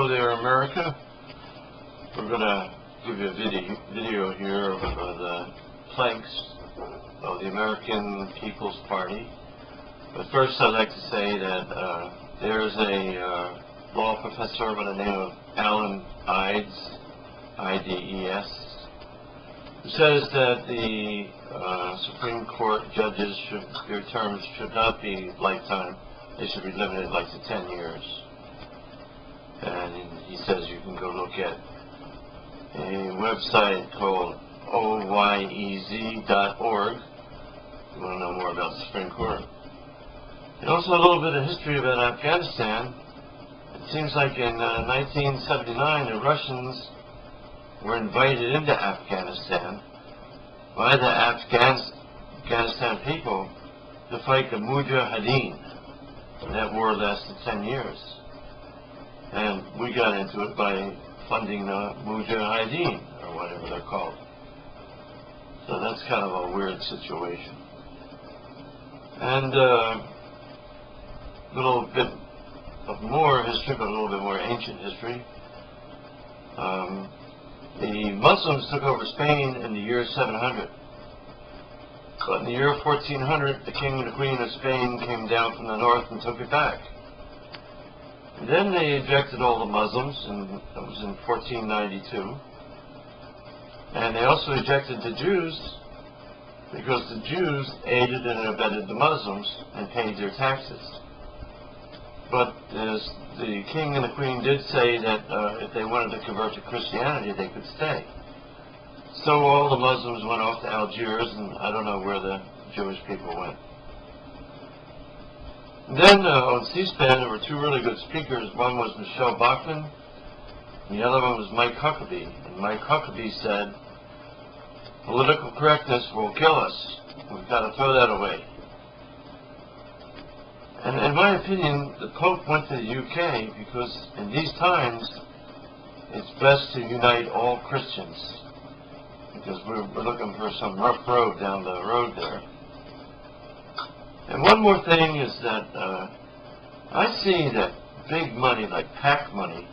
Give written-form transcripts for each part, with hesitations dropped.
Hello there, America. We're going to give you a video here of the planks of the American People's Party. But first I'd like to say that there's a law professor by the name of Alan Ides, I-D-E-S, who says that the Supreme Court judges their terms should not be lifetime. They should be limited like to 10 years. And he says you can go look at a website called oyez.org if you want to know more about the Supreme Court. And also a little bit of history about Afghanistan. It seems like in 1979 the Russians were invited into Afghanistan by the Afghanistan people to fight the Mujahideen. And that war lasted 10 years. And we got into it by funding the Mujahideen, or whatever they're called. So that's kind of a weird situation. And a little bit of more history, but a little bit more ancient history. The Muslims took over Spain in the year 700. But in the year 1400, the king and the queen of Spain came down from the north and took it back. And then they ejected all the Muslims, and that was in 1492. And they also ejected the Jews, because the Jews aided and abetted the Muslims and paid their taxes. But the king and the queen did say that if they wanted to convert to Christianity, they could stay. So all the Muslims went off to Algiers, and I don't know where the Jewish people went. Then on C-SPAN there were two really good speakers. One was Michelle Bachmann, and the other one was Mike Huckabee. And Mike Huckabee said, "Political correctness will kill us. We've got to throw that away." And in my opinion, the Pope went to the UK because in these times it's best to unite all Christians, because we're looking for some rough road down the road there. And one more thing is that I see that big money, like PAC money,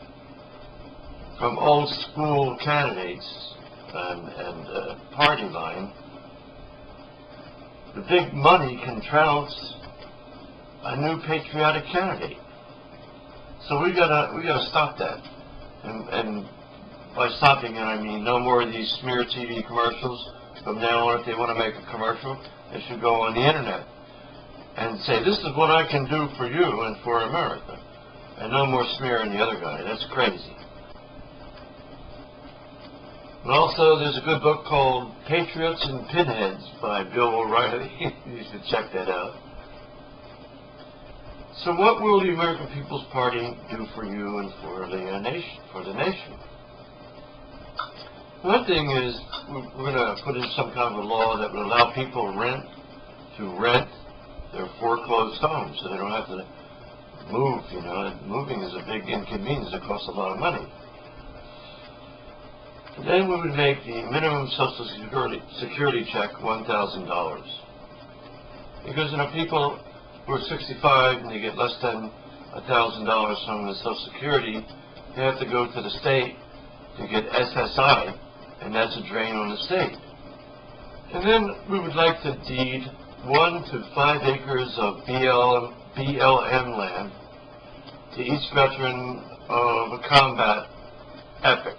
from old school candidates and party line, the big money can trounce a new patriotic candidate. So we gotta stop that. And by stopping it, I mean no more of these smear TV commercials. From now on, if they want to make a commercial, they should go on the internet and say, "This is what I can do for you and for America." And no more smearing the other guy. That's crazy. And also, there's a good book called Patriots and Pinheads by Bill O'Reilly. You should check that out. So what will the American People's Party do for you and for the nation? One thing is, we're going to put in some kind of a law that would allow people to rent their foreclosed homes, so they don't have to move. You know, moving is a big inconvenience. It costs a lot of money. And then we would make the minimum Social Security check $1,000, because people who are 65 and they get less than $1,000 from the Social Security, they have to go to the state to get SSI, and that's a drain on the state. And then we would like to deed 1 to 5 acres of BLM land to each veteran of a combat epic,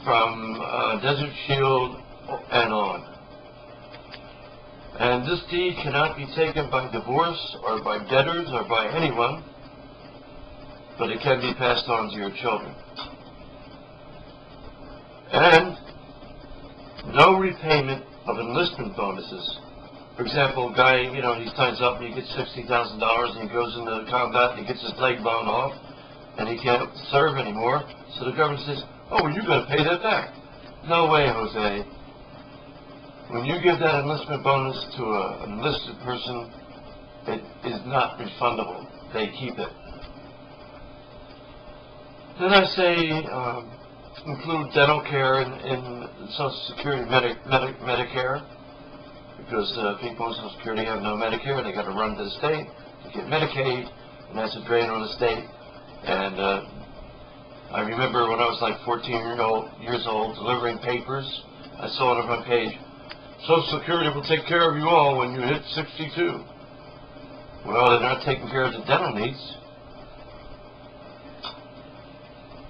from Desert Shield and on. And this deed cannot be taken by divorce or by debtors or by anyone, but it can be passed on to your children. And no repayment of enlistment bonuses. For example, a guy, he signs up and he gets $60,000 and he goes into combat and he gets his leg blown off and he can't serve anymore. So the government says, "Oh, well, you're going to pay that back." No way, Jose. When you give that enlistment bonus to an enlisted person, it is not refundable. They keep it. Then I say include dental care in Social Security Medicare, because people in Social Security have no Medicare. They got to run to the state to get Medicaid, and that's a drain on the state. And I remember when I was like 14 years old delivering papers, I saw on the front page, Social Security will take care of you all when you hit 62. Well, they're not taking care of the dental needs.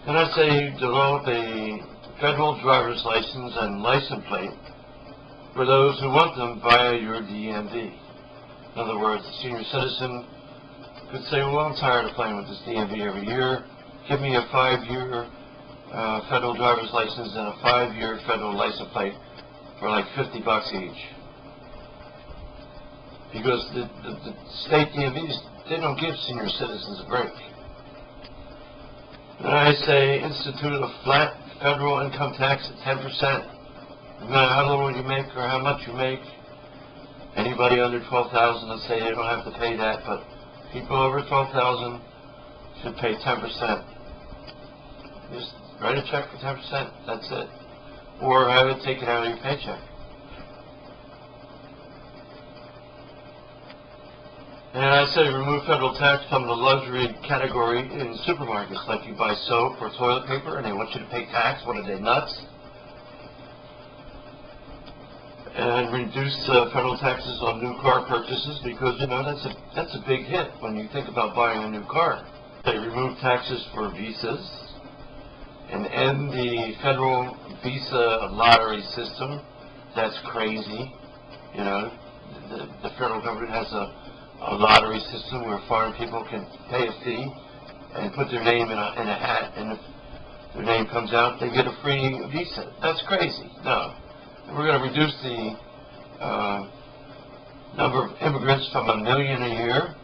Then I say develop a federal driver's license and license plate for those who want them via your DMV. In other words, a senior citizen could say, well, I'm tired of playing with this DMV every year. Give me a 5-year federal driver's license and a 5-year federal license plate for like $50 each. Because the state DMVs, they don't give senior citizens a break. And I say institute a flat federal income tax at 10%. No matter how little you make or how much you make. Anybody under $12,000, let's say they don't have to pay that, but people over $12,000 should pay 10%. Just write a check for 10%, that's it. Or have it taken out of your paycheck. And I say remove federal tax from the luxury category in supermarkets, like you buy soap or toilet paper and they want you to pay tax. What are they, nuts? And reduce federal taxes on new car purchases, because you know that's a big hit when you think about buying a new car. They remove taxes for visas and end the federal visa lottery system. That's crazy. You know, the federal government has a lottery system where foreign people can pay a fee and put their name in a hat, and if their name comes out, they get a free visa. That's crazy. No. We're going to reduce the number of immigrants from 1 million a year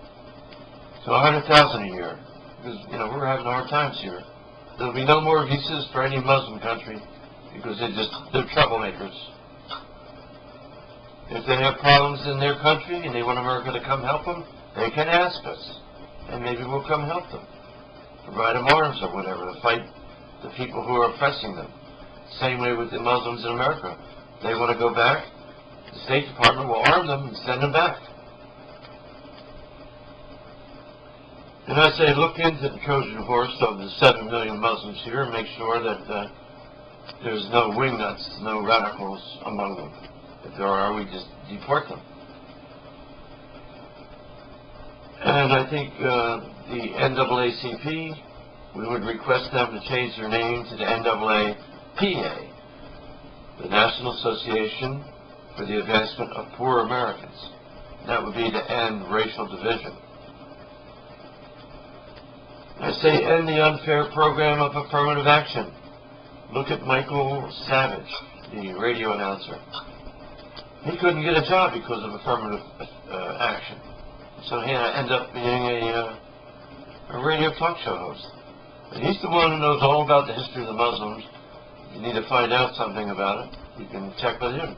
to 100,000 a year, because you know we're having hard times here. There'll be no more visas for any Muslim country because they're troublemakers. If they have problems in their country and they want America to come help them, they can ask us, and maybe we'll come help them, provide them arms or whatever to fight the people who are oppressing them. Same way with the Muslims in America. They want to go back, the State Department will arm them and send them back. And I say look into the Trojan horse of the 7 million Muslims here and make sure that there's no wingnuts, no radicals among them. If there are, we just deport them. And I think the NAACP, we would request them to change their name to the NAAPA, the National Association for the Advancement of Poor Americans. That would be to end racial division. I say end the unfair program of affirmative action. Look at Michael Savage, the radio announcer. He couldn't get a job because of affirmative action. So he ended up being a radio talk show host. And he's the one who knows all about the history of the Muslims. If you need to find out something about it, you can check with him.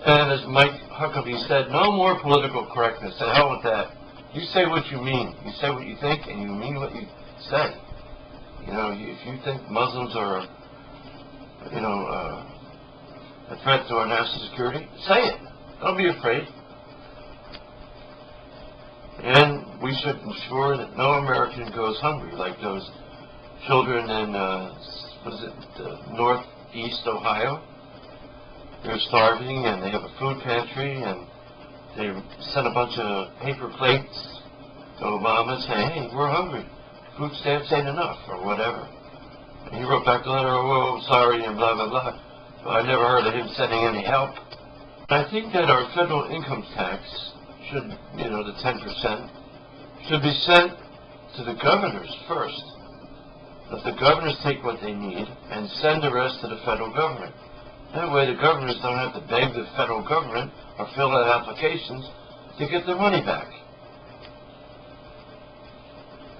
And as Mike Huckabee said, no more political correctness. The hell with that. You say what you mean. You say what you think, and you mean what you say. You know, if you think Muslims are, you know, a threat to our national security, say it. Don't be afraid. And we should ensure that no American goes hungry, like those children in, northeast Ohio. They're starving, and they have a food pantry, and they sent a bunch of paper plates to Obama saying, hey, we're hungry. Food stamps ain't enough, or whatever. And he wrote back the letter, oh, sorry, and blah, blah, blah. But I never heard of him sending any help. I think that our federal income tax should, you know, the 10%, should be sent to the governors first. Let the governors take what they need and send the rest to the federal government. That way the governors don't have to beg the federal government or fill out applications to get their money back.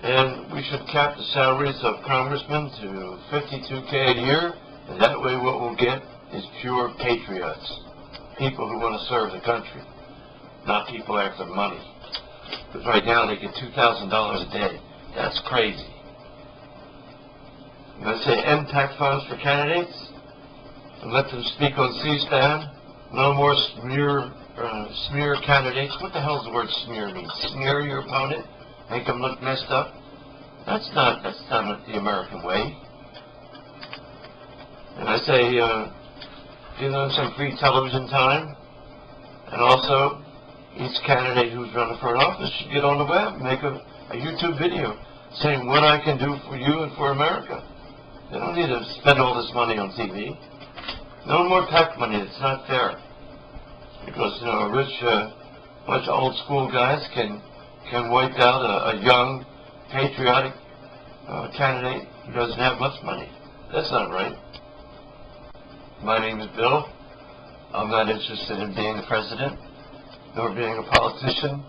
And we should cap the salaries of congressmen to $52K a year, and that way what we'll get is pure patriots, people who want to serve the country, not people after money. Because right now they get $2,000 a day. That's crazy. And I say end tax funds for candidates and let them speak on C-SPAN. No more smear candidates. What the hell does the word smear mean? Smear your opponent? Make them look messed up? That's not the American way. And I say, give them some free television time, and also each candidate who's running for an office should get on the web and make a YouTube video saying what I can do for you and for America. They don't need to spend all this money on TV. No more PAC money. It's not fair. Because, you know, a rich, bunch of old school guys can wipe out a young, patriotic candidate who doesn't have much money. That's not right. My name is Bill. I'm not interested in being the president, nor being a politician.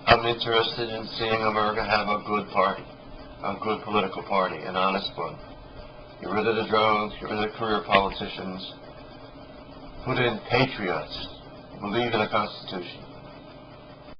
I'm interested in seeing America have a good party, a good political party, an honest one. Get rid of the drones, get rid of the career politicians. Put in patriots who believe in the Constitution.